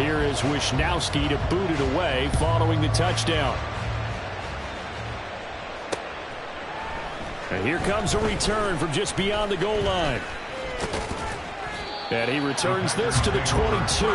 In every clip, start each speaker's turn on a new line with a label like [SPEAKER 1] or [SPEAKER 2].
[SPEAKER 1] here is Wisnowski to boot it away following the touchdown. And here comes a return from just beyond the goal line. And he returns this to the 22.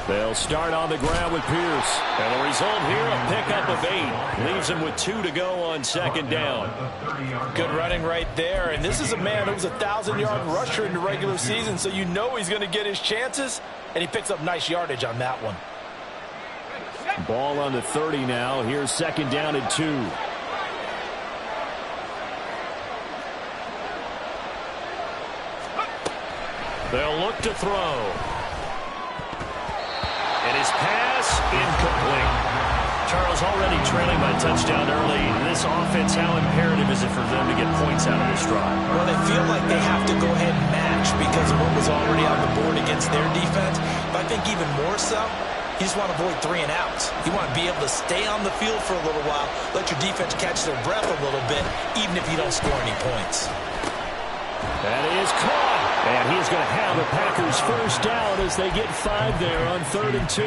[SPEAKER 1] They'll start on the ground with Pierce. And the result here, a pickup of 8. Leaves him with 2 to go on second down.
[SPEAKER 2] Good running right there. And this is a man who was a 1,000-yard rusher in the regular season, so you know he's going to get his chances. And he picks up nice yardage on that one.
[SPEAKER 1] Ball on the 30 now. Here's second down and 2. They'll look to throw. And his pass incomplete. Charles, already trailing by touchdown early. This offense, how imperative is it for them to get points out of this drive?
[SPEAKER 2] Well, they feel like they have to go ahead and match because of what was already on the board against their defense. But I think even more so, you just want to avoid 3 and outs. You want to be able to stay on the field for a little while, let your defense catch their breath a little bit, even if you don't score any points.
[SPEAKER 1] That is caught. And he's going to have the Packers first down as they get 5 there on 3rd and 2.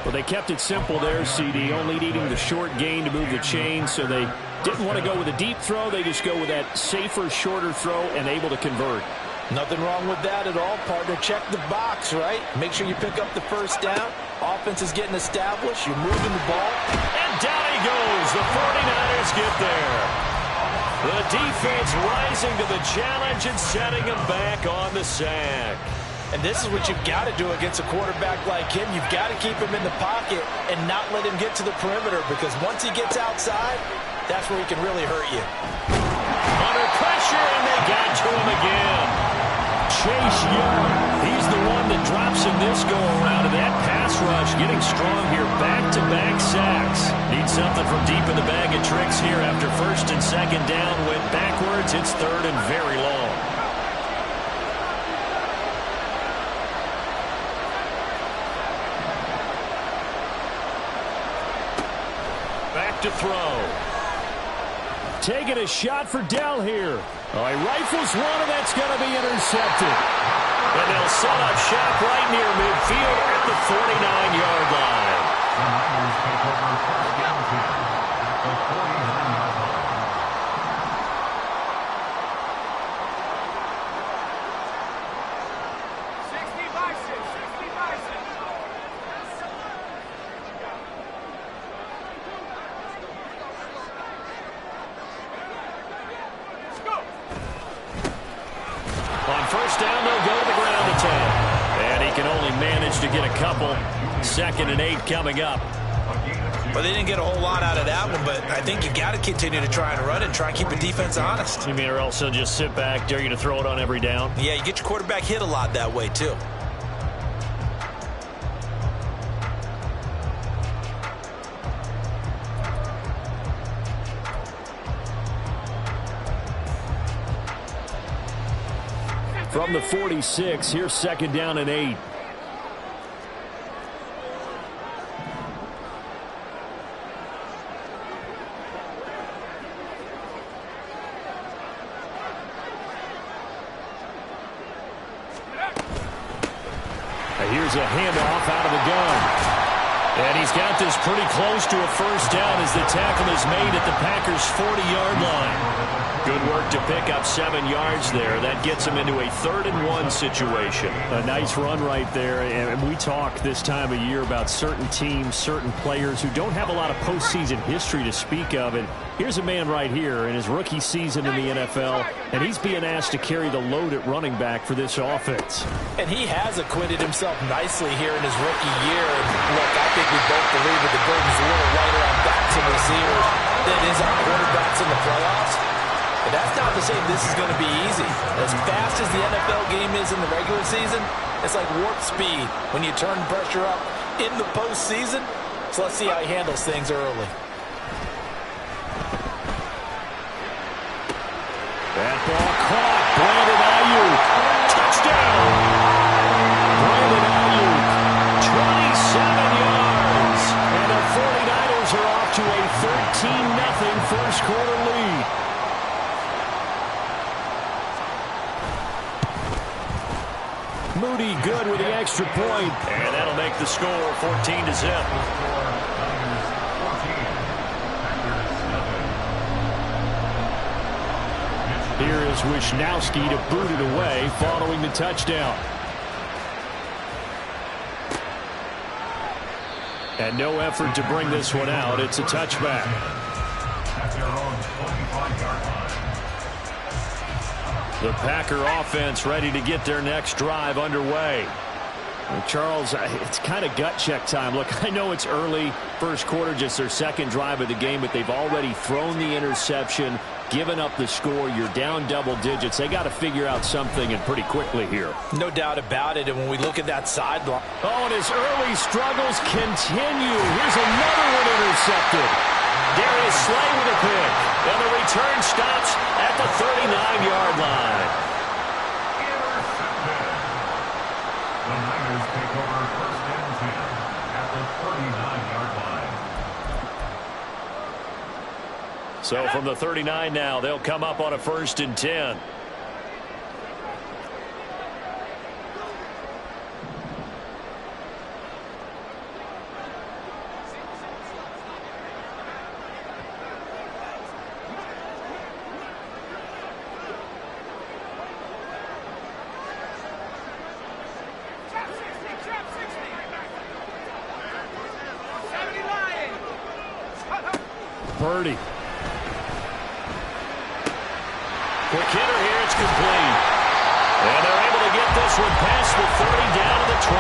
[SPEAKER 1] Well, they kept it simple there, CD, only needing the short gain to move the chain, so they didn't want to go with a deep throw. They just go with that safer, shorter throw and able to convert.
[SPEAKER 2] Nothing wrong with that at all, partner. Check the box, right? Make sure you pick up the first down. Offense is getting established. You're moving the ball.
[SPEAKER 1] And down he goes. The 49ers get there. The defense rising to the challenge and setting him back on the sack.
[SPEAKER 2] And this is what you've got to do against a quarterback like him. You've got to keep him in the pocket and not let him get to the perimeter, because once he gets outside, that's where he can really hurt you.
[SPEAKER 1] Under pressure, and they got to him again. Chase Young, he's the one that drops him this go-around. And that pass rush getting strong here. Back-to-back sacks. Need something from deep in the bag of tricks here after 1st and 2nd down. Went backwards. It's 3rd and very long. Back to throw. Taking a shot for Dell here. Oh, he rifles one, and that's going to be intercepted. And they'll set up shop right near midfield at the 49-yard line. On first down, they'll go to the ground attack. And he can only manage to get a couple. 2nd and 8 coming up.
[SPEAKER 2] Well, they didn't get a whole lot out of that one, but I think you got to continue to try and run and try and keep the defense honest.
[SPEAKER 1] You mean, or else they'll just sit back, dare you to throw it on every down?
[SPEAKER 2] Yeah, you get your quarterback hit a lot that way, too.
[SPEAKER 1] From the 46, here's 2nd down and 8. Here's a handoff out of the gun. And he's got this pretty close to a first down as the tackle is made at the Packers' 40-yard line. Good work to pick up 7 yards there. That gets him into a 3rd-and-1 situation.
[SPEAKER 3] A nice run right there. And we talk this time of year about certain teams, certain players who don't have a lot of postseason history to speak of. And here's a man right here in his rookie season in the NFL, and he's being asked to carry the load at running back for this offense.
[SPEAKER 2] And he has acquitted himself nicely here in his rookie year. And look, I think we both believe that the burden's a little lighter on backs and receivers than it is on quarterbacks in the playoffs. But that's not to say this is going to be easy. As fast as the NFL game is in the regular season, it's like warp speed when you turn pressure up in the postseason. So let's see how he handles things early.
[SPEAKER 1] That ball caught. Brandon Ayuk. Touchdown. Brandon Ayuk. 27 yards. And the 49ers are off to a 13-0 first quarter lead. Moody good with the extra point. And that'll make the score 14-0.
[SPEAKER 3] Here is Wisnowski to boot it away following the touchdown. And no effort to bring this one out. It's a touchback. The Packer offense ready to get their next drive underway. Well, Charles, it's kind of gut check time. Look, I know it's early, first quarter, just their second drive of the game, but they've already thrown the interception, given up the score. You're down double digits. They got to figure out something, and pretty quickly here.
[SPEAKER 2] No doubt about it. And when we look at that sideline.
[SPEAKER 1] Oh, and his early struggles continue. Here's another one intercepted. Darius Slay with a pick. And the return stops at the 39-yard line.
[SPEAKER 4] Intercepted. The Niners take over 1st and 10 at the 39-yard line.
[SPEAKER 1] So from the 39 now, they'll come up on a 1st and 10.
[SPEAKER 3] Purdy.
[SPEAKER 1] Quick hitter here, it's complete. And they're able to get this one past the 30 down to the 25.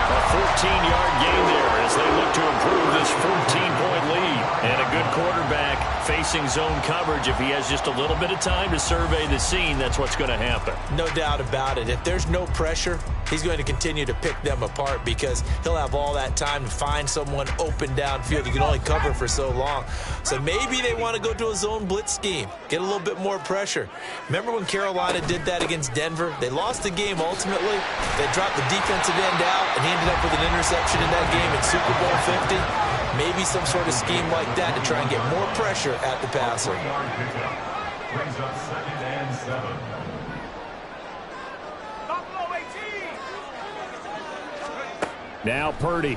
[SPEAKER 1] A 14-yard gain there as they look to improve this 14-point lead. And a good quarterback facing zone coverage. If he has just a little bit of time to survey the scene, that's what's going to happen.
[SPEAKER 2] No doubt about it. If there's no pressure, he's going to continue to pick them apart because he'll have all that time to find someone open downfield. You can only cover for so long. So maybe they want to go to a zone blitz scheme, get a little bit more pressure. Remember when Carolina did that against Denver? They lost the game ultimately. They dropped the defensive end out, and he ended up with an interception in that game in Super Bowl 50. Maybe some sort of scheme like that to try and get more pressure at the passer.
[SPEAKER 4] Brings up 2nd and 7.
[SPEAKER 3] Now Purdy.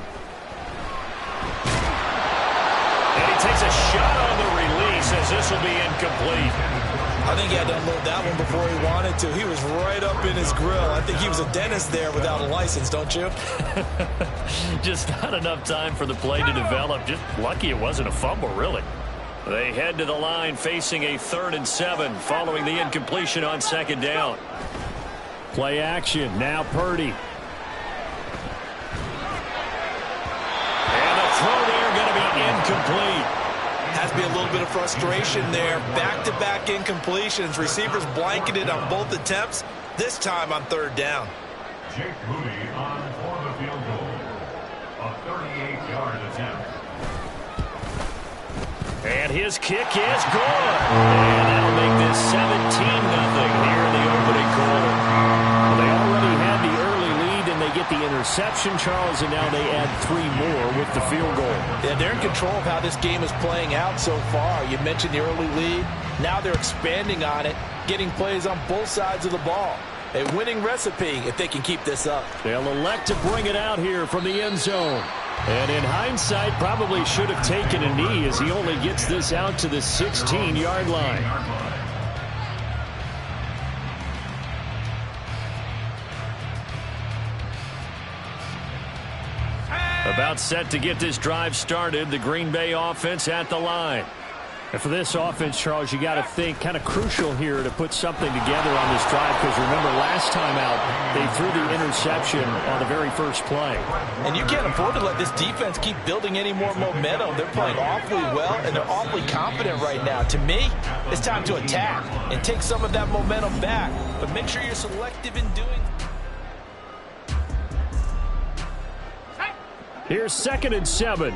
[SPEAKER 1] And he takes a shot on the release as this will be incomplete.
[SPEAKER 2] I think he had to unload that one before he wanted to. He was right up in his grill. I think he was a dentist there without a license, don't you?
[SPEAKER 1] Just not enough time for the play to develop. Just lucky it wasn't a fumble, really. They head to the line facing a 3rd and 7 following the incompletion on 2nd down.
[SPEAKER 3] Play action. Now Purdy.
[SPEAKER 1] And the throw there going to be incomplete.
[SPEAKER 2] Has to be a little bit of frustration there. Back-to-back incompletions. Receivers blanketed on both attempts, this time on 3rd down.
[SPEAKER 4] Jake Moody on for the field goal. A 38-yard attempt.
[SPEAKER 1] And his kick is good. And that'll make this 17-0 here in the opening quarter.
[SPEAKER 3] Well, they already had the early lead, and they get the interception, Charles, and now they add 3 more with the field goal.
[SPEAKER 2] Yeah, they're in control of how this game is playing out so far. You mentioned the early lead. Now they're expanding on it, getting plays on both sides of the ball. A winning recipe if they can keep this up.
[SPEAKER 3] They'll elect to bring it out here from the end zone. And in hindsight, probably should have taken a knee as he only gets this out to the 16-yard line. About set to get this drive started, the Green Bay offense at the line. And for this offense, Charles, you got to think kind of crucial here to put something together on this drive, because remember last time out they threw the interception on the very first play.
[SPEAKER 2] And you can't afford to let this defense keep building any more momentum. They're playing awfully well and they're awfully confident right now. To me, it's time to attack and take some of that momentum back, but make sure you're selective in doing.
[SPEAKER 3] Here's 2nd and 7.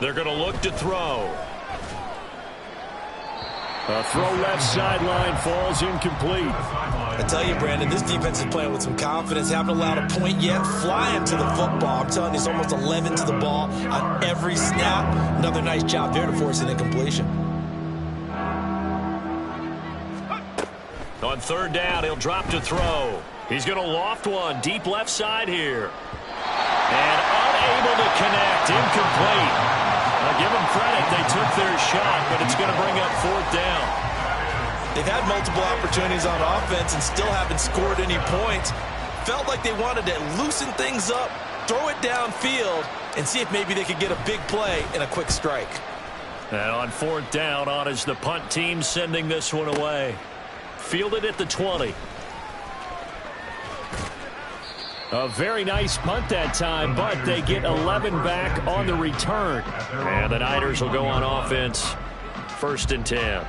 [SPEAKER 1] They're going to look to throw.
[SPEAKER 3] A throw left sideline, falls incomplete.
[SPEAKER 2] I tell you, Brandon, this defense is playing with some confidence. Haven't allowed a point yet. Flying to the football. I'm telling you, it's almost 11 to the ball on every snap. Another nice job there to force an incompletion.
[SPEAKER 1] On 3rd down, he'll drop to throw. He's going to loft one deep left side here. And unable to connect. Incomplete. I'll give them credit. They took their shot, but it's going to bring up 4th down.
[SPEAKER 2] They've had multiple opportunities on offense and still haven't scored any points. Felt like they wanted to loosen things up, throw it downfield, and see if maybe they could get a big play and a quick strike.
[SPEAKER 1] And on 4th down, on is the punt team sending this one away. Fielded at the 20.
[SPEAKER 3] A very nice punt that time, but they get 11 back on the return.
[SPEAKER 1] And the Niners will go on offense. 1st and 10.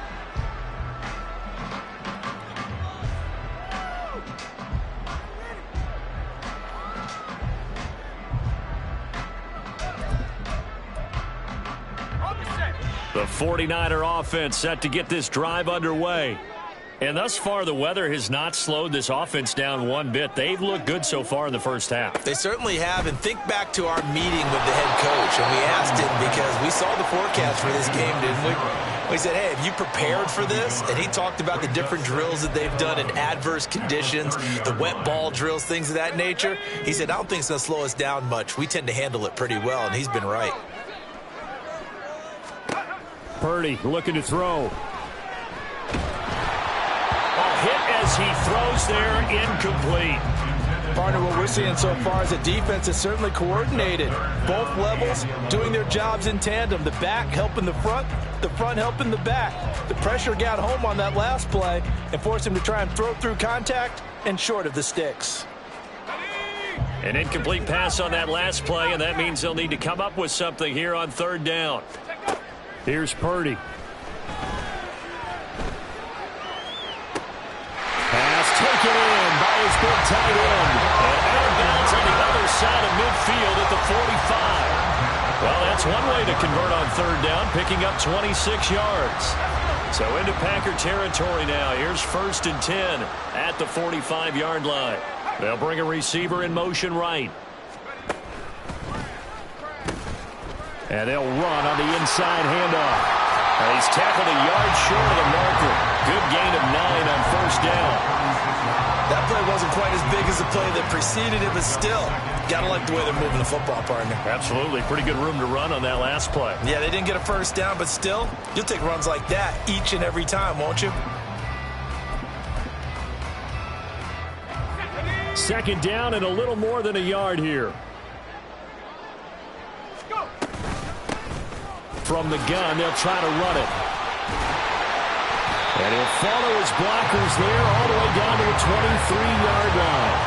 [SPEAKER 1] The 49er offense set to get this drive underway. And thus far, the weather has not slowed this offense down one bit. They've looked good so far in the first half.
[SPEAKER 2] They certainly have. And think back to our meeting with the head coach. And we asked him, because we saw the forecast for this game, didn't we? We said, hey, have you prepared for this? And he talked about the different drills that they've done in adverse conditions, the wet ball drills, things of that nature. He said, I don't think it's going to slow us down much. We tend to handle it pretty well, and he's been right.
[SPEAKER 3] Purdy looking to throw.
[SPEAKER 1] Hit as he throws there, incomplete.
[SPEAKER 2] Partner, what we're seeing so far is the defense is certainly coordinated. Both levels doing their jobs in tandem. The back helping the front helping the back. The pressure got home on that last play and forced him to try and throw through contact and short of the sticks.
[SPEAKER 1] An incomplete pass on that last play, and that means they'll need to come up with something here on 3rd down.
[SPEAKER 3] Here's Purdy.
[SPEAKER 1] Taken in by his big tight end. And out of bounds on the other side of midfield at the 45. Well, that's one way to convert on 3rd down, picking up 26 yards. So into Packer territory now. Here's 1st and 10 at the 45-yard line. They'll bring a receiver in motion right.
[SPEAKER 3] And they'll run on the inside handoff.
[SPEAKER 1] And he's tackled a yard short of the marker. Good gain of 9 on 1st down.
[SPEAKER 2] That play wasn't quite as big as the play that preceded it, but still, got to like the way they're moving the football, partner.
[SPEAKER 1] Absolutely. Pretty good room to run on that last play.
[SPEAKER 2] Yeah, they didn't get a 1st down, but still, you'll take runs like that each and every time, won't you?
[SPEAKER 3] 2nd down and a little more than a yard here. From the gun, they'll try to run it. And he'll follow his blockers there all the way down to the 23-yard line.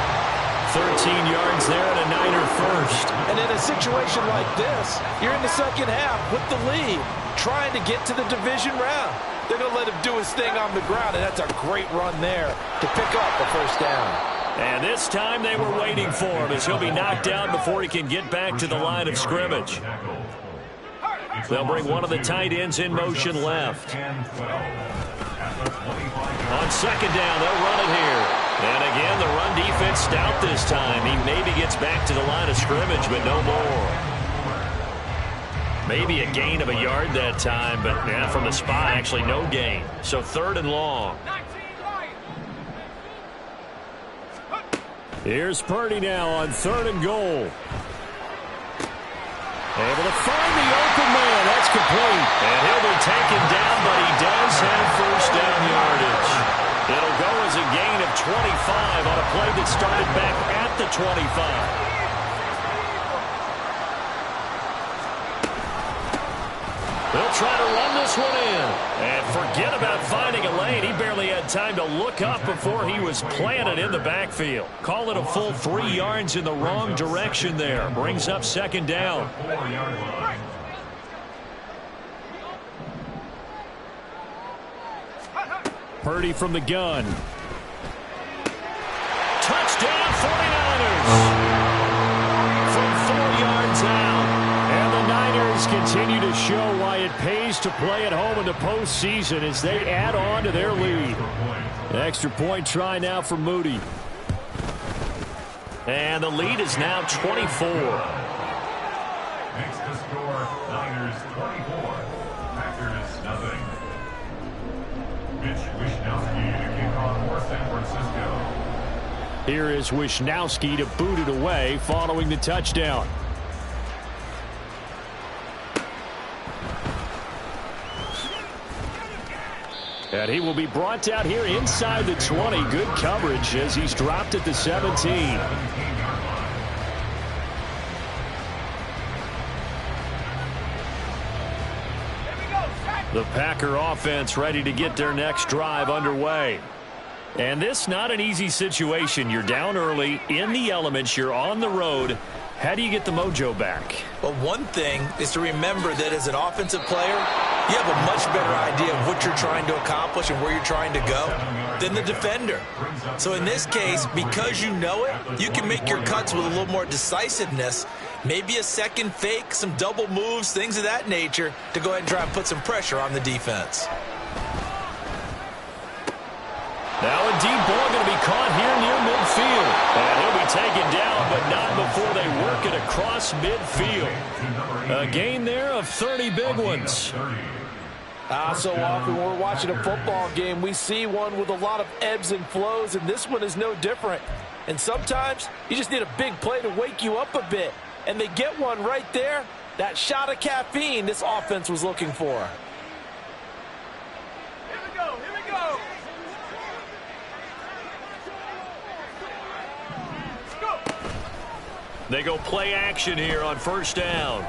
[SPEAKER 3] 13 yards there and a Niner first.
[SPEAKER 2] And in a situation like this, you're in the second half with the lead, trying to get to the division round. They're going to let him do his thing on the ground, and that's a great run there to pick up the 1st down.
[SPEAKER 1] And this time they were waiting for him as he'll be knocked down before he can get back to the line of scrimmage. They'll bring one of the tight ends in motion left. On 2nd down, they'll run it here. And again, the run defense stout this time. He maybe gets back to the line of scrimmage, but no more. Maybe a gain of a yard that time, but yeah, from the spot, actually no gain. So 3rd and long.
[SPEAKER 3] Here's Purdy now on 3rd and goal. Able to find the open man. That's complete. And he'll be taken down, but he does have first down yardage. It'll go as a gain of 25 on a play that started back at the 25. They'll try to run this one in. And forget about finding a lane. He barely had time to look up before he was planted in the backfield. Call it a full 3 yards in the wrong direction there. Brings up 2nd down. Purdy from the gun. Touchdown 49ers. From 4 yards out. And the Niners continue to show why it pays to play at home in the postseason as they add on to their lead. Extra point try now for Moody. And the lead is now 24.
[SPEAKER 4] Makes the score Niners 24, Packers nothing. Mitch Wishnowsky to kick off for San Francisco.
[SPEAKER 3] Here is Wishnowsky to boot it away following the touchdown. And he will be brought down here inside the 20. Good coverage as he's dropped at the 17. The Packer offense ready to get their next drive underway. And this not an easy situation. You're down early, in the elements, you're on the road. How do you get the mojo back?
[SPEAKER 2] Well, one thing is to remember that as an offensive player, you have a much better idea of what you're trying to accomplish and where you're trying to go than the defender. So in this case, because you know it, you can make your cuts with a little more decisiveness, maybe a second fake, some double moves, things of that nature, to go ahead and try and put some pressure on the defense.
[SPEAKER 3] Now a deep ball going to be caught here near midfield. And he'll be taken down, but not before they work it across midfield. A gain there of 30 big ones.
[SPEAKER 5] So often when we're watching a football game, we see one with a lot of ebbs and flows, and this one is no different. And sometimes you just need a big play to wake you up a bit. And they get one right there. That shot of caffeine this offense was looking for.
[SPEAKER 6] Here we go, here we go.
[SPEAKER 3] They go play action here on 1st down.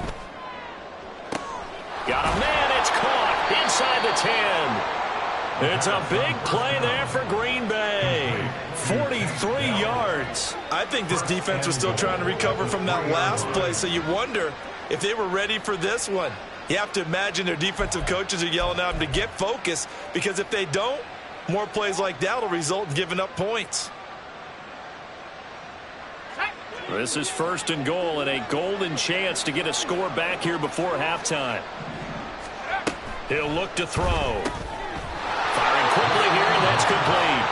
[SPEAKER 3] Got a man, it's caught inside the 10. It's a big play there for Green Bay. 43 yards.
[SPEAKER 2] I think this defense was still trying to recover from that last play, so you wonder if they were ready for this one. You have to imagine their defensive coaches are yelling at them to get focused, because if they don't, more plays like that will result in giving up points.
[SPEAKER 3] This is 1st and goal and a golden chance to get a score back here before halftime. He'll look to throw. Firing quickly here, and that's complete.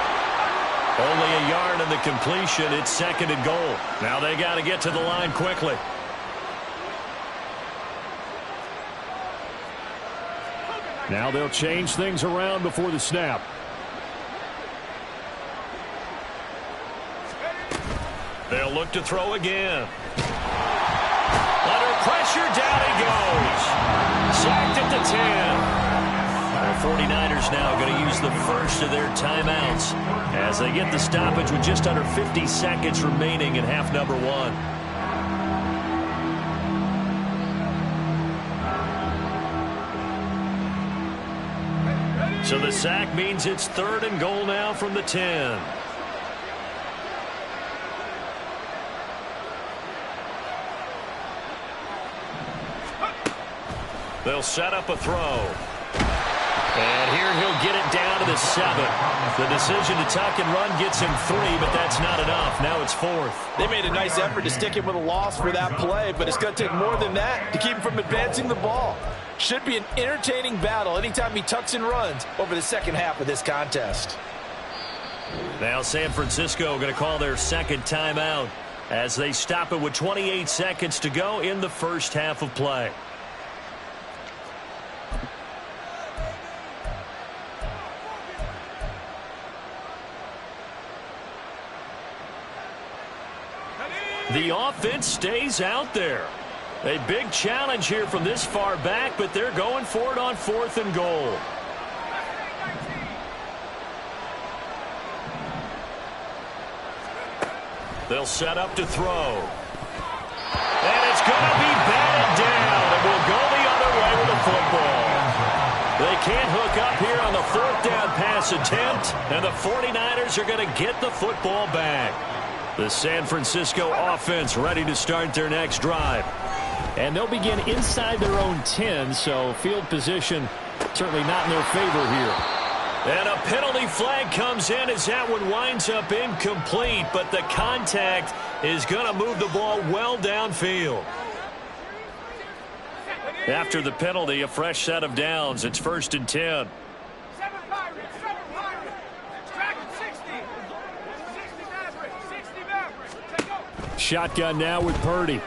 [SPEAKER 3] Only a yard in the completion. It's 2nd and goal. Now they got to get to the line quickly. Now they'll change things around before the snap. They'll look to throw again. Under pressure, down he goes. Sacked at the 10. The 49ers now going to use the first of their timeouts as they get the stoppage with just under 50 seconds remaining in half number 1. So the sack means it's 3rd and goal now from the 10. They'll set up a throw. And here he'll get it down to the 7. The decision to tuck and run gets him 3, but that's not enough. Now it's 4th.
[SPEAKER 5] They made a nice effort to stick him with a loss for that play, but it's going to take more than that to keep him from advancing the ball. Should be an entertaining battle anytime he tucks and runs over the second half of this contest.
[SPEAKER 3] Now San Francisco going to call their second timeout as they stop it with 28 seconds to go in the first half of play. The offense stays out there. A big challenge here from this far back, but they're going for it on 4th and goal. They'll set up to throw. And it's going to be batted down, and we'll go the other way with the football. They can't hook up here on the 4th down pass attempt, and the 49ers are going to get the football back. The San Francisco offense ready to start their next drive.
[SPEAKER 1] And they'll begin inside their own 10, so field position certainly not in their favor here.
[SPEAKER 3] And a penalty flag comes in as that one winds up incomplete, but the contact is going to move the ball well downfield. After the penalty, a fresh set of downs. It's 1st and 10.
[SPEAKER 1] Shotgun now with Purdy.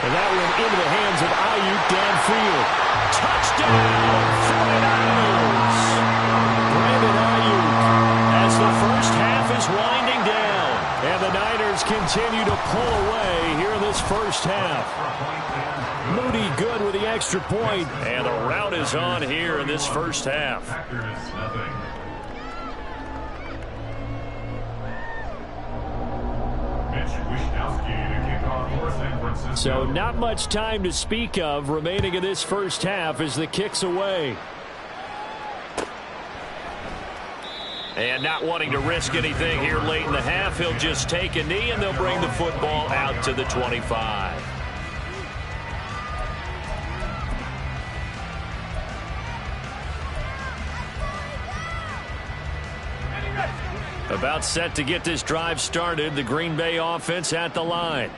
[SPEAKER 1] And that one into the hands of Ayuk downfield.
[SPEAKER 3] Touchdown, 49ers!
[SPEAKER 1] Brandon Ayuk.
[SPEAKER 3] As the first half is winding down.
[SPEAKER 1] And the Niners continue to pull away here in this first half. Moody good with the extra point.
[SPEAKER 3] And the rout is on here in this first half.
[SPEAKER 1] So not much time to speak of remaining in this first half as the kick's away.
[SPEAKER 3] And not wanting to risk anything here late in the half, he'll just take a knee and they'll bring the football out to the 25. About set to get this drive started, the Green Bay offense at the line.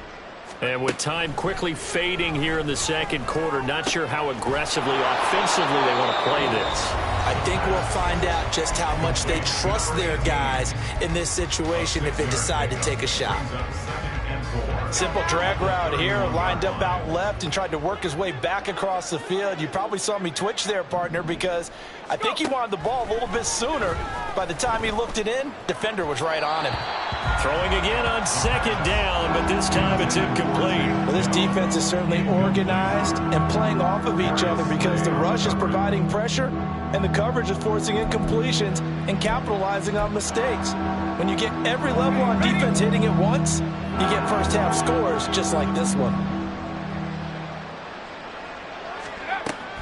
[SPEAKER 3] And with time quickly fading here in the second quarter, not sure how aggressively, offensively they want to play this.
[SPEAKER 2] I think we'll find out just how much they trust their guys in this situation if they decide to take a shot. Simple drag route here, lined up out left and tried to work his way back across the field. You probably saw me twitch there, partner, because I think he wanted the ball a little bit sooner. By the time he looked it in, defender was right on him.
[SPEAKER 3] Throwing again on 2nd down, but this time it's incomplete.
[SPEAKER 2] Well, this defense is certainly organized and playing off of each other because the rush is providing pressure and the coverage is forcing incompletions and capitalizing on mistakes. When you get every level on defense hitting at once, you get first half scores just like this one.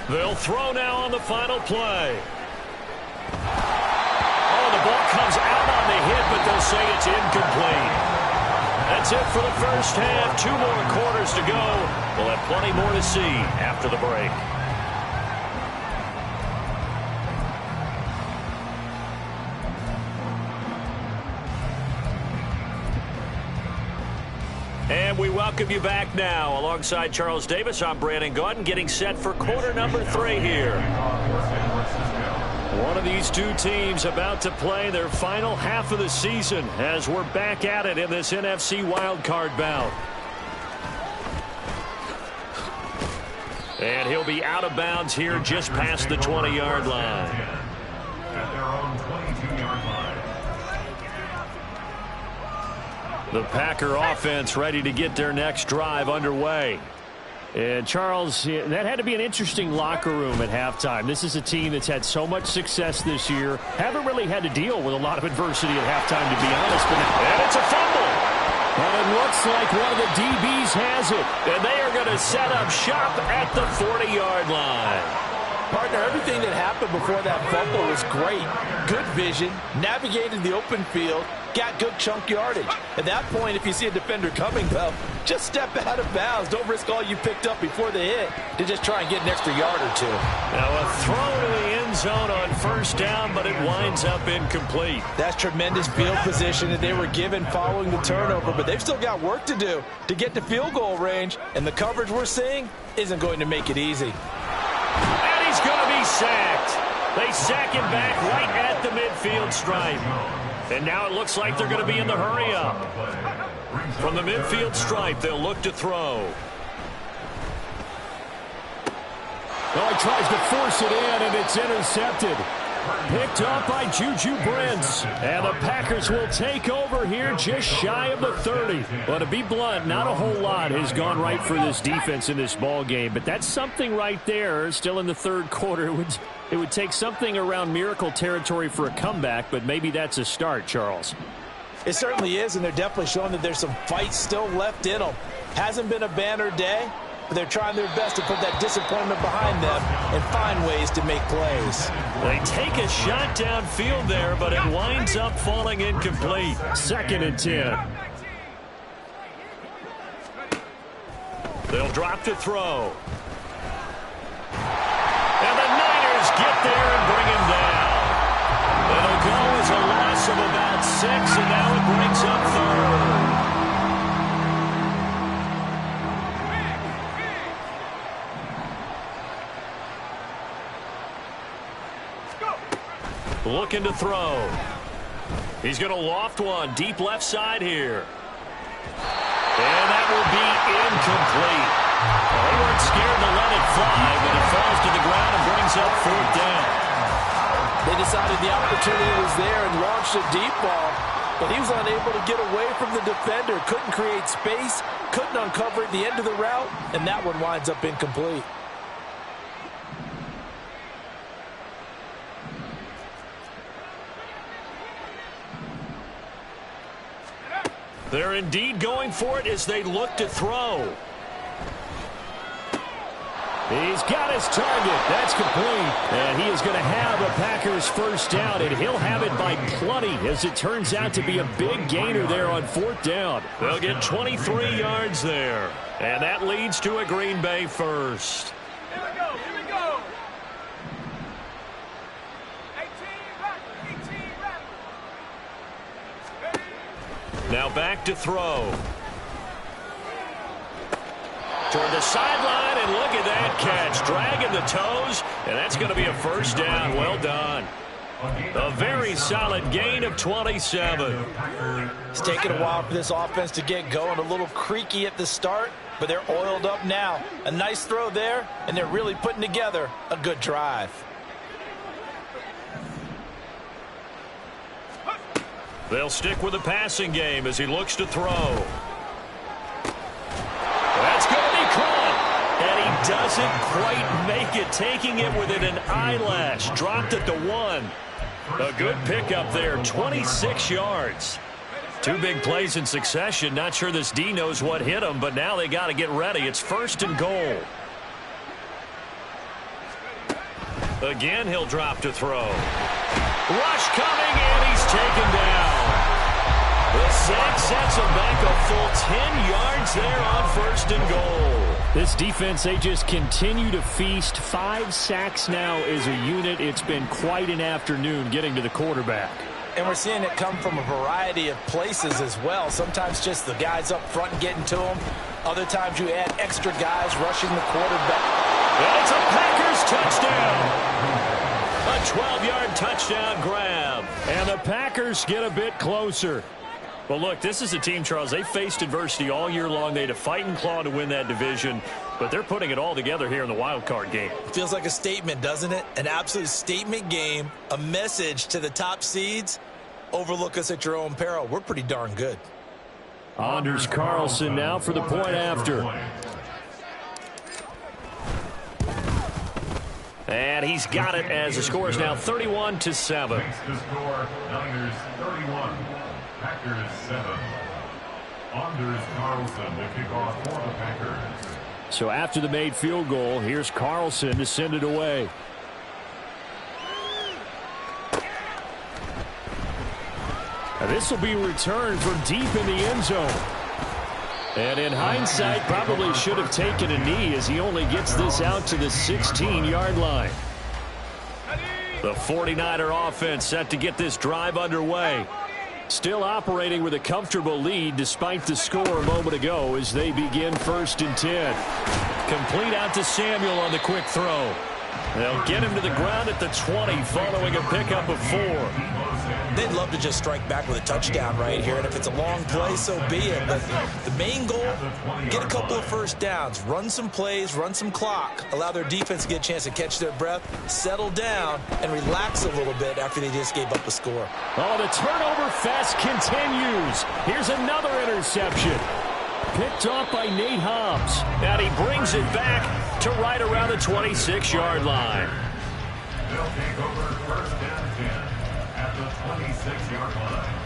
[SPEAKER 3] They'll throw now on the final play. Oh, the ball comes out on the hit, but they'll say it's incomplete. That's it for the first half. 2 more quarters to go. We'll have plenty more to see after the break. And we welcome you back now. Alongside Charles Davis, I'm Brandon Gaudin, getting set for quarter number 3 here. One of these two teams about to play their final half of the season as we're back at it in this NFC wildcard bout. And he'll be out of bounds here just past the 20-yard line.
[SPEAKER 4] At their own 22-yard line.
[SPEAKER 3] The Packer offense ready to get their next drive underway.
[SPEAKER 1] And Charles, that had to be an interesting locker room at halftime. This is a team that's had so much success this year. Haven't really had to deal with a lot of adversity at halftime, to be honest.
[SPEAKER 3] And it's a fumble.
[SPEAKER 1] And it looks like one of the DBs has it.
[SPEAKER 3] And they are going to set up shop at the 40-yard line.
[SPEAKER 2] Partner, everything that happened before that fumble was great. Good vision, navigated the open field, got good chunk yardage. At that point, if you see a defender coming, though, just step out of bounds. Don't risk all you picked up before the hit to just try and get an extra yard or two.
[SPEAKER 3] Now a throw to the end zone on 1st down, but it winds up incomplete.
[SPEAKER 2] That's tremendous field position that they were given following the turnover, but they've still got work to do to get to field goal range, and the coverage we're seeing isn't going to make it easy.
[SPEAKER 3] And he's going to be sacked. They sack him back right at the midfield stripe. And now it looks like they're going to be in the hurry up. From the midfield stripe, they'll look to throw.
[SPEAKER 1] Oh, he tries to force it in, and it's intercepted.
[SPEAKER 3] Picked off by Juju Brents. And the Packers will take over here just shy of the 30. Well, to be blunt, not a whole lot has gone right for this defense in this ball game. But that's something right there. Still in the third quarter. It would take something around miracle territory for a comeback, but maybe that's a start, Charles.
[SPEAKER 5] It certainly is, and they're definitely showing that there's some fight still left in them. Hasn't been a banner day, but they're trying their best to put that disappointment behind them and find ways to make plays.
[SPEAKER 3] They take a shot downfield there, but it winds up falling incomplete. 2nd and 10. They'll drop to throw. And the Niners get there and bring him down. It'll go as a loss of about 6, and now it brings up 3rd. Looking to throw. He's going to loft one deep left side here. And that will be incomplete. Well, they weren't scared to let it fly, but it falls to the ground and brings up 4th down.
[SPEAKER 5] They decided the opportunity was there and launched a deep ball, but he was unable to get away from the defender. Couldn't create space, couldn't uncover at the end of the route, and that one winds up incomplete.
[SPEAKER 3] They're indeed going for it as they look to throw. He's got his target. That's complete. And he is going to have a Packers first down, and he'll have it by plenty as it turns out to be a big gainer there on 4th down. They'll get 23 yards there. And that leads to a Green Bay first.
[SPEAKER 6] Here we go. Here we go. 18
[SPEAKER 3] Now back to throw. Toward the sideline, and look at that catch. Dragging the toes, and that's going to be a first down. Well done. A very solid gain of 27.
[SPEAKER 5] It's taken a while for this offense to get going. A little creaky at the start, but they're oiled up now. A nice throw there, and they're really putting together a good drive.
[SPEAKER 3] They'll stick with the passing game as he looks to throw. That's going to be caught. And he doesn't quite make it, taking it within an eyelash. Dropped at the 1. A good pickup there, 26 yards. 2 big plays in succession. Not sure this D knows what hit him, but now they got to get ready. It's 1st and goal. Again, he'll drop to throw. Rush coming, and he's taken down. The sack sets him back a full 10 yards there on 1st and goal. This defense, they just continue to feast. 5 sacks now as a unit. It's been quite an afternoon getting to the quarterback.
[SPEAKER 5] And we're seeing it come from a variety of places as well. Sometimes just the guys up front getting to them. Other times you add extra guys rushing the quarterback.
[SPEAKER 3] And it's a Packers touchdown. A 12-yard touchdown grab. And the Packers get a bit closer. Well, look, this is a team, Charles. They faced adversity all year long. They had to fight and claw to win that division, but they're putting it all together here in the wild card game.
[SPEAKER 2] Feels like a statement, doesn't it? An absolute statement game, a message to the top seeds. Overlook us at your own peril. We're pretty darn good.
[SPEAKER 3] Anders Carlson now for the point after. And he's got it as the score is now 31-7.
[SPEAKER 4] Next to score, Niners 31, Packers 7. Anders Carlson to kick off for the Packers.
[SPEAKER 3] So after the made field goal, here's Carlson to send it away. Now this will be returned from deep in the end zone. And in hindsight, probably should have taken a knee as he only gets this out to the 16-yard line. The 49er offense set to get this drive underway. Still operating with a comfortable lead despite the score a moment ago as they begin 1st and 10. Complete out to Samuel on the quick throw. They'll get him to the ground at the 20 following a pickup of 4.
[SPEAKER 2] They'd love to just strike back with a touchdown right here, and if it's a long play, so be it. But the main goal, get a couple of first downs, run some plays, run some clock, allow their defense to get a chance to catch their breath, settle down, and relax a little bit after they just gave up a score.
[SPEAKER 3] Oh, the turnover fest continues. Here's another interception. Picked off by Nate Hobbs. And he brings it back to right around the 26-yard line.
[SPEAKER 4] They'll take over first down 10 at the 26-yard line.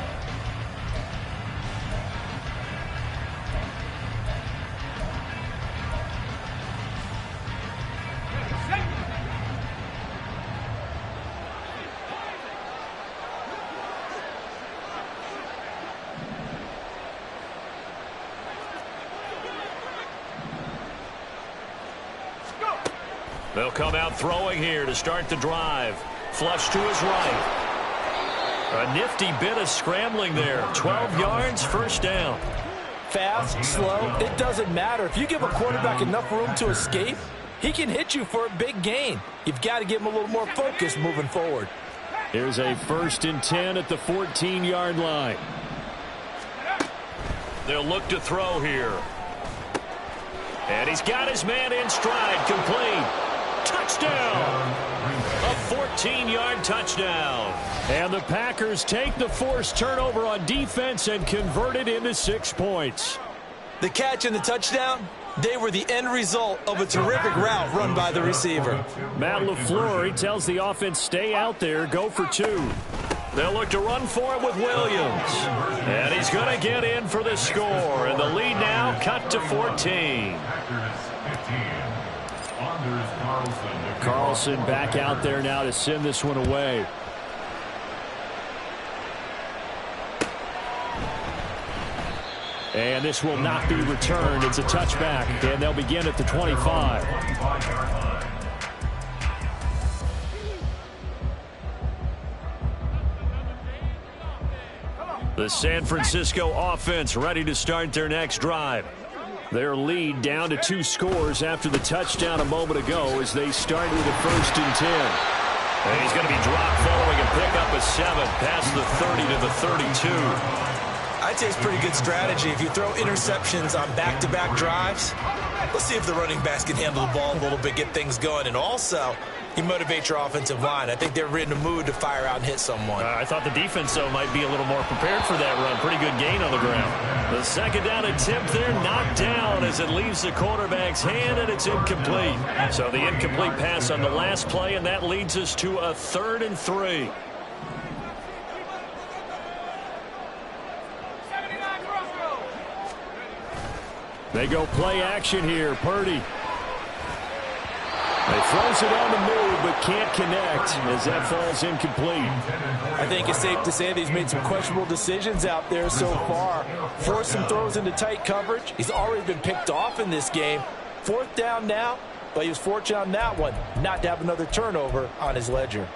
[SPEAKER 3] They'll come out throwing here to start the drive. Flush to his right. A nifty bit of scrambling there. 12 yards, first down.
[SPEAKER 5] Fast, slow, it doesn't matter. If you give a quarterback enough room to escape, he can hit you for a big gain. You've got to give him a little more focus moving forward.
[SPEAKER 3] Here's a 1st and 10 at the 14-yard line. They'll look to throw here. And he's got his man in stride, complete. Touchdown! A 14-yard touchdown. And the Packers take the forced turnover on defense and convert it into 6 points.
[SPEAKER 2] The catch and the touchdown, they were the end result of a terrific route run by the receiver.
[SPEAKER 3] Matt LaFleur, he tells the offense, stay out there, go for 2. They'll look to run for it with Williams. And he's going to get in for the score. And the lead now cut to 14. Carlson back out there now to send this one away. And this will not be returned. It's a touchback, and they'll begin at the 25. The San Francisco offense ready to start their next drive. Their lead down to 2 scores after the touchdown a moment ago as they start with a 1st and 10. And he's going to be dropped following a pickup of 7 past the 30 to the 32.
[SPEAKER 2] I'd say it's pretty good strategy. If you throw interceptions on back-to-back drives, let's see if the running backs can handle the ball a little bit, get things going. And also, you motivate your offensive line. I think they're in the mood to fire out and hit someone.
[SPEAKER 3] I thought the defense, though, might be a little more prepared for that run. Pretty good gain on the ground. The second down attempt there, knocked down as it leaves the quarterback's hand, and it's incomplete. So the incomplete pass on the last play, and that leads us to a 3rd and 3. They go play action here. Purdy. They throws it on the move, but can't connect as that falls incomplete.
[SPEAKER 5] I think it's safe to say that he's made some questionable decisions out there so far. Forced some throws into tight coverage. He's already been picked off in this game. 4th down now, but he was fortunate on that one not to have another turnover on his ledger.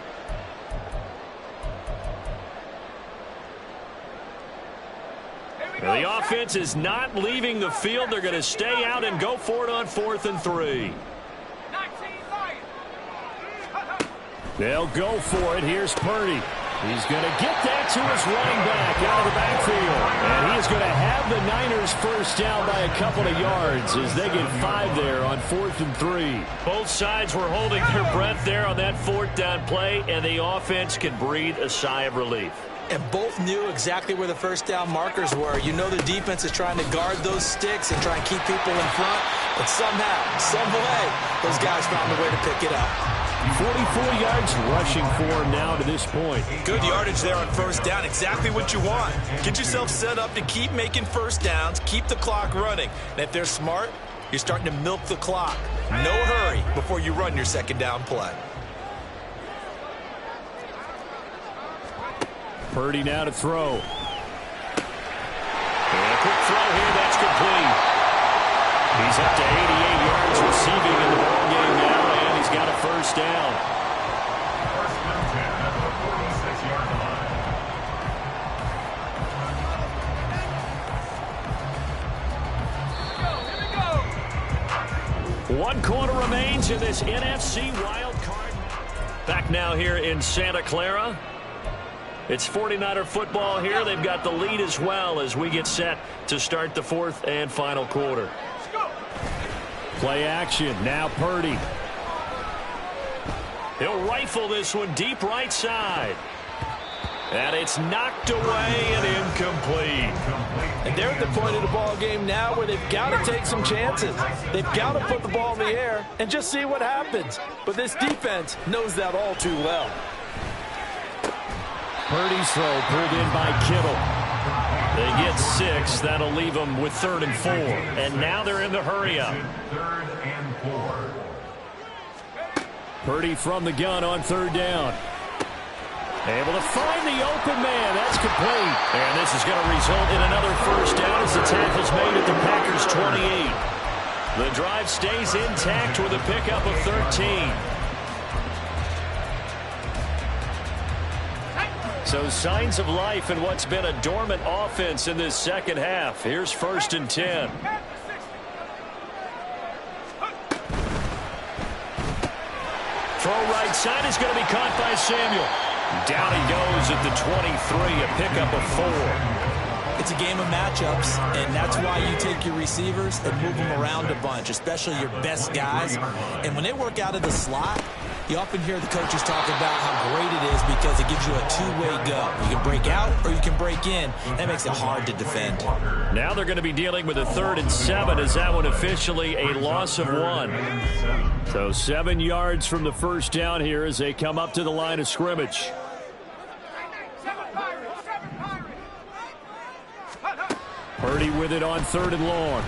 [SPEAKER 3] The offense is not leaving the field. They're going to stay out and go for it on 4th and 3. They'll go for it. Here's Purdy. He's going to get that to his running back out of the backfield. And he is going to have the Niners first down by a couple of yards as they get 5 there on 4th and 3. Both sides were holding their breath there on that 4th down play, and the offense can breathe a sigh of relief.
[SPEAKER 2] And both knew exactly where the first down markers were. You know the defense is trying to guard those sticks and try and keep people in front. But somehow, some way, those guys found a way to pick it up.
[SPEAKER 3] 44 yards rushing for him now to this point.
[SPEAKER 2] Good yardage there on first down. Exactly what you want. Get yourself set up to keep making first downs, keep the clock running. And if they're smart, you're starting to milk the clock. No hurry before you run your second down play.
[SPEAKER 3] Purdy now to throw. And a quick throw here, that's complete. He's up to 88 yards receiving in the ballgame now, and he's got a first down.
[SPEAKER 4] First and 10 at the 46-yard line.
[SPEAKER 3] One quarter remains games in this NFC wild card. Back now here in Santa Clara. It's 49er football here. They've got the lead as well as we get set to start the fourth and final quarter.
[SPEAKER 1] Play action. Now Purdy.
[SPEAKER 3] He'll rifle this one deep right side. And it's knocked away and incomplete.
[SPEAKER 5] And they're at the point of the ball game now where they've got to take some chances. They've got to put the ball in the air and just see what happens. But this defense knows that all too well.
[SPEAKER 3] Purdy's throw pulled in by Kittle. They get 6. That'll leave them with 3rd and 4. And now they're in the hurry-up.
[SPEAKER 4] 3rd and 4.
[SPEAKER 1] Purdy from the gun on 3rd down. Able to find the open man. That's complete.
[SPEAKER 3] And this is going to result in another first down as the tackle's made at the Packers' 28. The drive stays intact with a pickup of 13. So signs of life in what's been a dormant offense in this second half. Here's 1st and 10. Throw right side is going to be caught by Samuel. Down he goes at the 23, a pickup of 4.
[SPEAKER 2] It's a game of matchups, and that's why you take your receivers and move them around a bunch, especially your best guys. And when they work out of the slot, you often hear the coaches talk about how great it is because it gives you a two-way go. You can break out or you can break in. That makes it hard to defend.
[SPEAKER 3] Now they're going to be dealing with a 3rd and 7 as that one officially a loss of 1.
[SPEAKER 1] So 7 yards from the first down here as they come up to the line of scrimmage. Purdy with it on 3rd and long.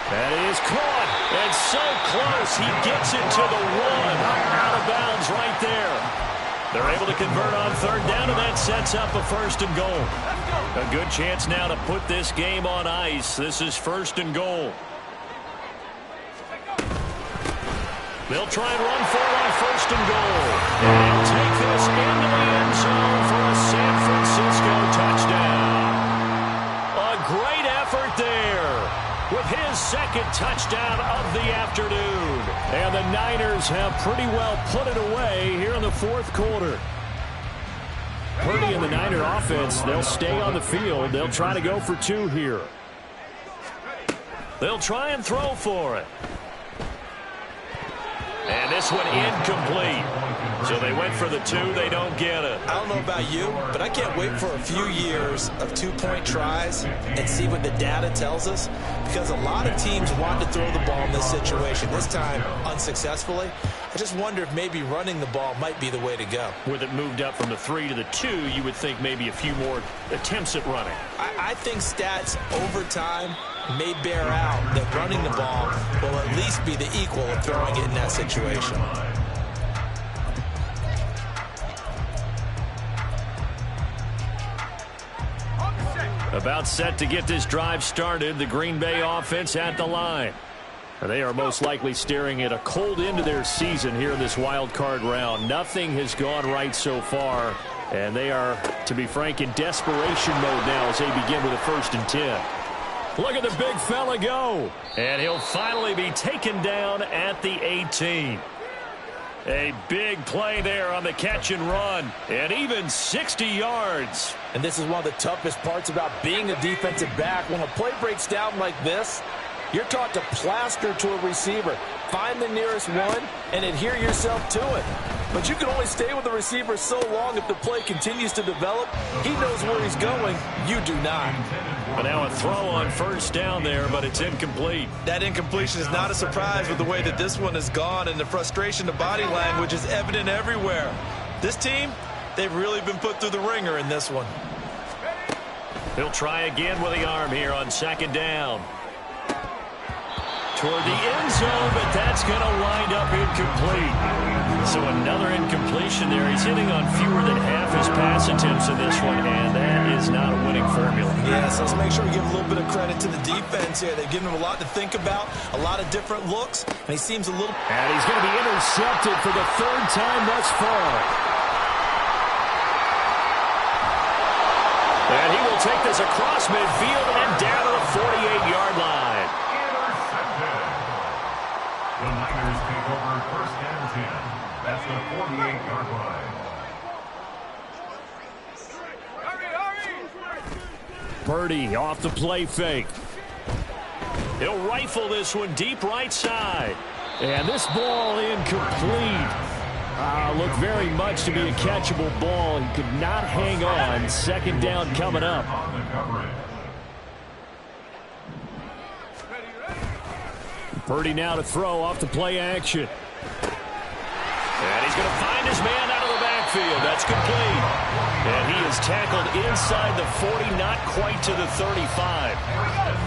[SPEAKER 3] That is caught. And so close. He gets it to the 1. Out of bounds right there. They're able to convert on 3rd down, and that sets up a 1st and goal. A good chance now to put this game on ice. This is 1st and goal. They'll try and run for it on 1st and goal. And they'll take this into the end zone for a San Francisco touchdown. A great effort there with his 2nd touchdown of the afternoon.
[SPEAKER 1] And the Niners have pretty well put it away here in the 4th quarter. Purdy and the Niner offense, they'll stay on the field. They'll try to go for 2 here.
[SPEAKER 3] They'll try and throw for it. And this one incomplete. So they went for the 2. They don't get it.
[SPEAKER 2] I don't know about you, but I can't wait for a few years of 2-point tries and see what the data tells us, because a lot of teams want to throw the ball in this situation. This time, unsuccessfully. I just wonder if maybe running the ball might be the way to go.
[SPEAKER 3] With it moved up from the 3 to the 2, you would think maybe a few more attempts at running.
[SPEAKER 2] I think stats over time may bear out that running the ball will at least be the equal of throwing it in that situation.
[SPEAKER 3] About set to get this drive started. The Green Bay offense at the line. They are most likely staring at a cold end to their season here in this wild card round. Nothing has gone right so far, and they are, to be frank, in desperation mode now as they begin with a 1st and 10. Look at the big fella go. And he'll finally be taken down at the 18. A big play there on the catch and run. And even 60 yards.
[SPEAKER 5] And this is one of the toughest parts about being a defensive back. When a play breaks down like this, you're taught to plaster to a receiver. Find the nearest one and adhere yourself to it. But you can only stay with the receiver so long if the play continues to develop. He knows where he's going. You do not.
[SPEAKER 3] But now a throw on 1st down there, but it's incomplete.
[SPEAKER 2] That incompletion is not a surprise with the way that this one has gone, and the frustration, the body language is evident everywhere. This team, they've really been put through the ringer in this one.
[SPEAKER 3] He'll try again with the arm here on 2nd down. Toward the end zone, but that's going to wind up incomplete. So another incompletion there. He's hitting on fewer than half his pass attempts in this one, and that is not a winning formula.
[SPEAKER 2] Yeah, so let's make sure we give a little bit of credit to the defense here. They've given him a lot to think about, a lot of different looks, and he seems a little...
[SPEAKER 1] And he's going to be intercepted for the 3rd time thus far.
[SPEAKER 3] And he will take this across midfield and down to the 48-yard line.
[SPEAKER 4] The Niners take over 1st and 10. That's the 48-yard line.
[SPEAKER 3] Purdy off the play fake. He'll rifle this one deep right side. And this ball incomplete. Looked very much to be a catchable ball. He could not hang on. 2nd down coming up. Purdy now to throw off the play action. And he's going to find his man out of the backfield. That's complete. And he is tackled inside the 40, not quite to the 35.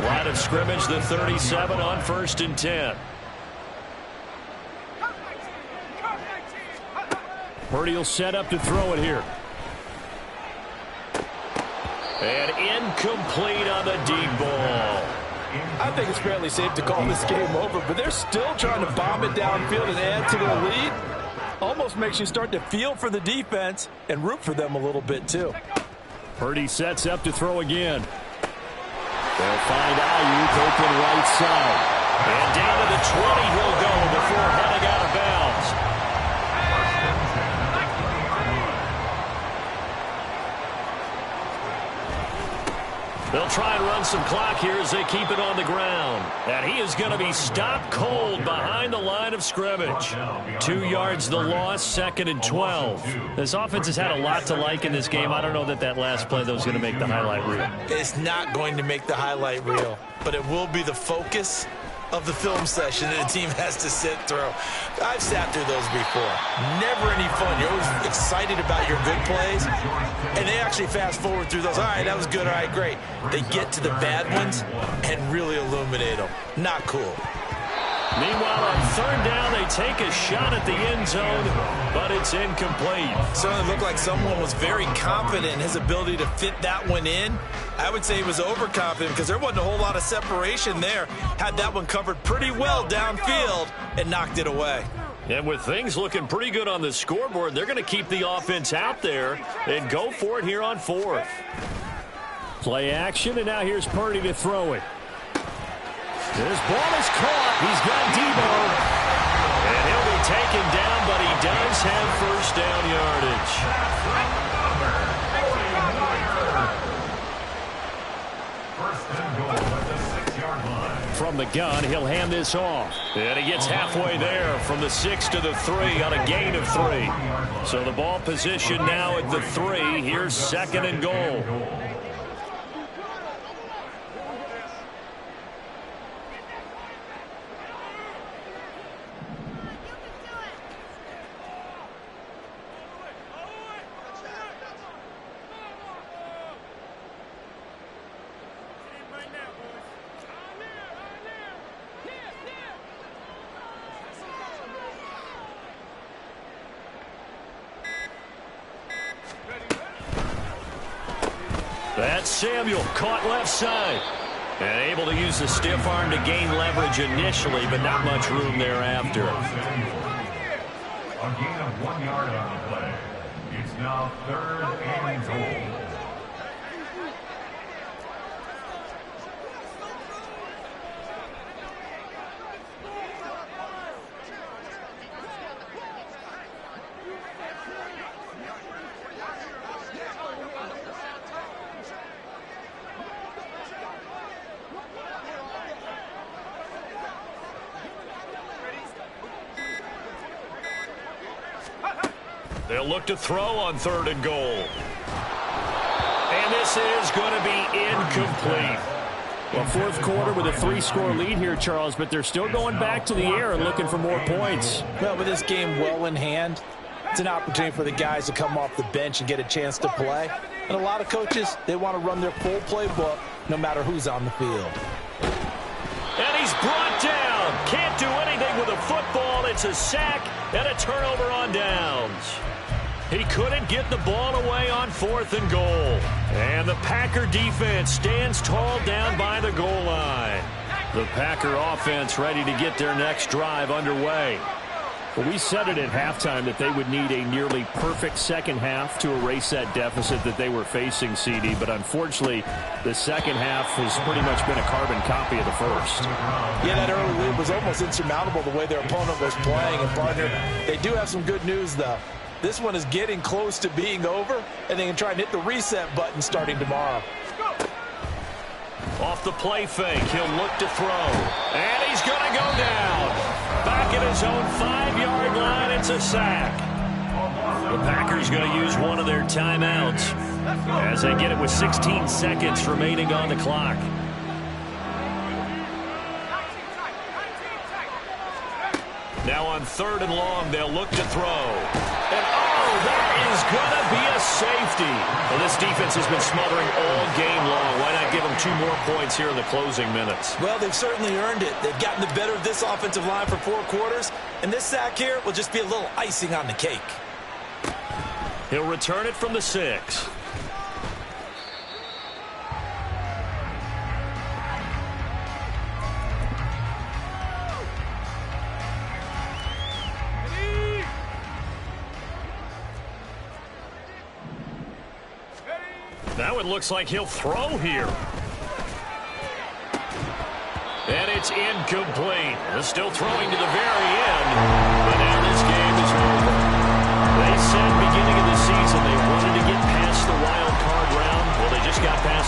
[SPEAKER 3] Line of scrimmage, the 37 on 1st and 10. Purdy will set up to throw it here. And incomplete on the deep ball.
[SPEAKER 5] I think it's fairly safe to call this game over, but they're still trying to bomb it downfield and add to their lead. Almost makes you start to feel for the defense and root for them a little bit, too.
[SPEAKER 3] Purdy sets up to throw again. They'll find Ayuk open right side. And down to the 20 he'll go before heading out of bounds. They'll try and run some clock here as they keep it on the ground. And he is going to be stopped cold behind the line of scrimmage. 2 yards the loss, 2nd and 12. This offense has had a lot to like in this game. I don't know that that last play, though, is going to make the highlight reel.
[SPEAKER 2] It's not going to make the highlight reel, but it will be the focus of the film session that the team has to sit through. I've sat through those before. Never any fun. You're always excited about your good plays, and they actually fast forward through those. All right, that was good. All right, great. They get to the bad ones and really illuminate them. Not cool.
[SPEAKER 3] Meanwhile, on 3rd down, they take a shot at the end zone, but it's incomplete.
[SPEAKER 2] Certainly looked like someone was very confident in his ability to fit that one in. I would say he was overconfident because there wasn't a whole lot of separation there. Had that one covered pretty well downfield and knocked it away.
[SPEAKER 3] And with things looking pretty good on the scoreboard, they're going to keep the offense out there and go for it here on 4th. Play action, and now here's Purdy to throw it. This ball is caught. He's got Debo. And he'll be taken down, but he does have 1st down yardage. From the gun, he'll hand this off. And he gets halfway there from the 6 to the 3 on a gain of 3. So the ball position now at the 3. Here's 2nd and goal. That's Samuel, caught left side. And able to use the stiff arm to gain leverage initially, but not much room thereafter.
[SPEAKER 4] A gain of 1 yard on the play. It's now 3rd and goal.
[SPEAKER 3] They'll look to throw on 3rd and goal. And this is going to be incomplete. Well, 4th quarter with a 3-score lead here, Charles, but they're still going back to the air and looking for more points.
[SPEAKER 5] Well, with this game well in hand, it's an opportunity for the guys to come off the bench and get a chance to play. And a lot of coaches, they want to run their full playbook no matter who's on the field.
[SPEAKER 3] And he's brought down. Can't do anything with a football. It's a sack and a turnover on downs. He couldn't get the ball away on 4th and goal. And the Packer defense stands tall down by the goal line. The Packer offense ready to get their next drive underway. Well, we said it at halftime that they would need a nearly perfect second half to erase that deficit that they were facing, CD. But unfortunately, the second half has pretty much been a carbon copy of the first.
[SPEAKER 5] Yeah, that early lead was almost insurmountable the way their opponent was playing. And, partner, they do have some good news, though. This one is getting close to being over, and they can try and hit the reset button starting tomorrow.
[SPEAKER 3] Off the play fake, he'll look to throw. And he's going to go down. Back at his own 5-yard line, it's a sack. The Packers going to use one of their timeouts as they get it with 16 seconds remaining on the clock. Now on 3rd and long, they'll look to throw. And that is going to be a safety. Well, this defense has been smothering all game long. Why not give them 2 more points here in the closing minutes?
[SPEAKER 2] Well, they've certainly earned it. They've gotten the better of this offensive line for 4 quarters, and this sack here will just be a little icing on the cake.
[SPEAKER 3] He'll return it from the 6. Now it looks like he'll throw here. And it's incomplete. They're still throwing to the very end. But now this game is over. They said beginning of the season they wanted to get past the wild card round. Well, they just got past